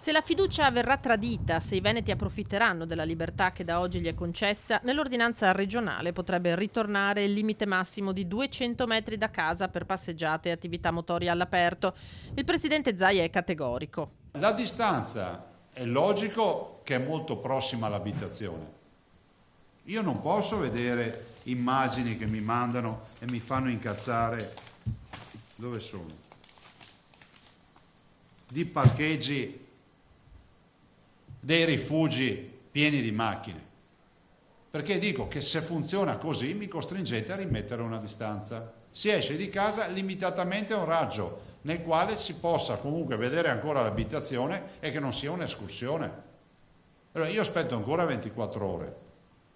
Se la fiducia verrà tradita, se i veneti approfitteranno della libertà che da oggi gli è concessa, nell'ordinanza regionale potrebbe ritornare il limite massimo di 200 metri da casa per passeggiate e attività motorie all'aperto. Il presidente Zaia è categorico. La distanza è logico che è molto prossima all'abitazione. Io non posso vedere immagini che mi mandano e mi fanno incazzare. Dove sono? Di parcheggi dei rifugi pieni di macchine. Perché dico che se funziona così mi costringete a rimettere una distanza. Si esce di casa limitatamente a un raggio nel quale si possa comunque vedere ancora l'abitazione e che non sia un'escursione. Allora io aspetto ancora 24 ore.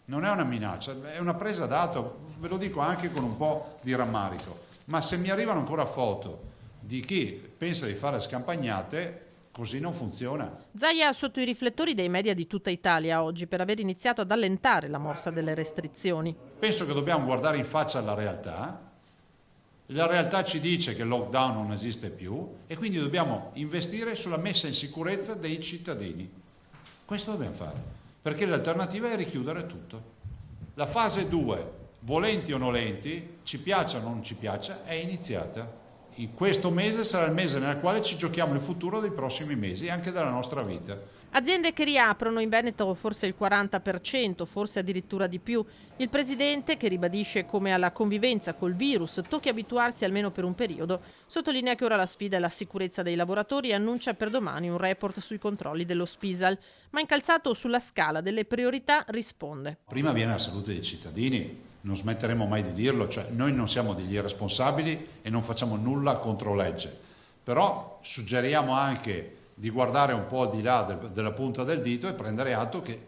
Non è una minaccia, è una presa d'atto, ve lo dico anche con un po' di rammarico. Ma se mi arrivano ancora foto di chi pensa di fare scampagnate, così non funziona. Zaia è sotto i riflettori dei media di tutta Italia oggi per aver iniziato ad allentare la morsa delle restrizioni. Penso che dobbiamo guardare in faccia alla realtà. La realtà ci dice che il lockdown non esiste più e quindi dobbiamo investire sulla messa in sicurezza dei cittadini. Questo dobbiamo fare, perché l'alternativa è richiudere tutto. La fase 2, volenti o nolenti, ci piaccia o non ci piaccia, è iniziata. In questo mese sarà il mese nel quale ci giochiamo il futuro dei prossimi mesi e anche della nostra vita. Aziende che riaprono in Veneto forse il 40%, forse addirittura di più. Il presidente, che ribadisce come alla convivenza col virus tocchi abituarsi almeno per un periodo, sottolinea che ora la sfida è la sicurezza dei lavoratori e annuncia per domani un report sui controlli dello Spisal. Ma incalzato sulla scala delle priorità risponde. Prima viene la salute dei cittadini. Non smetteremo mai di dirlo, cioè noi non siamo degli irresponsabili e non facciamo nulla contro legge, però suggeriamo anche di guardare un po' al di là della punta del dito e prendere atto che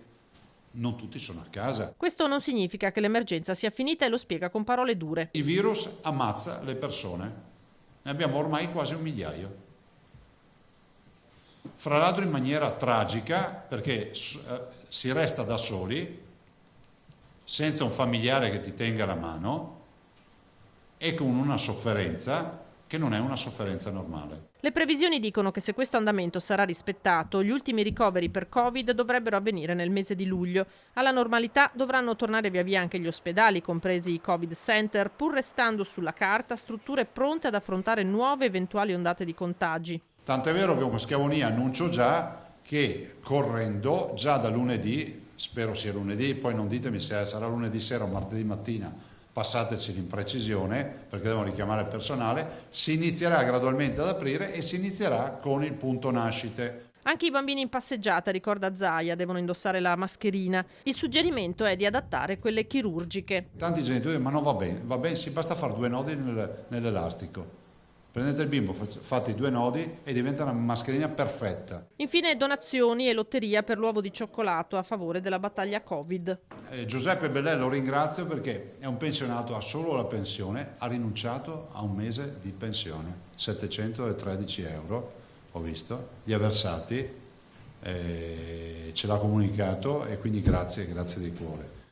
non tutti sono a casa. Questo non significa che l'emergenza sia finita e lo spiega con parole dure. Il virus ammazza le persone, ne abbiamo ormai quasi 1 migliaio. Fra l'altro in maniera tragica perché si resta da soli, senza un familiare che ti tenga la mano e con una sofferenza che non è una sofferenza normale. Le previsioni dicono che se questo andamento sarà rispettato, gli ultimi ricoveri per Covid dovrebbero avvenire nel mese di luglio. Alla normalità dovranno tornare via via anche gli ospedali, compresi i Covid Center, pur restando sulla carta strutture pronte ad affrontare nuove eventuali ondate di contagi. Tanto è vero che con Schiavonia annuncio già che correndo già da lunedì, spero sia lunedì, poi non ditemi se sarà lunedì sera o martedì mattina, passateci l'imprecisione perché devono richiamare il personale, si inizierà gradualmente ad aprire e si inizierà con il punto nascite. Anche i bambini in passeggiata, ricorda Zaia, devono indossare la mascherina. Il suggerimento è di adattare quelle chirurgiche. Tanti genitori dicono ma non va bene, sì, basta fare 2 nodi nell'elastico. Prendete il bimbo, fate i 2 nodi e diventa una mascherina perfetta. Infine donazioni e lotteria per l'uovo di cioccolato a favore della battaglia Covid. Giuseppe Bellè lo ringrazio perché è un pensionato, ha solo la pensione, ha rinunciato a un mese di pensione, 713 euro, ho visto, li ha versati, ce l'ha comunicato e quindi grazie di cuore.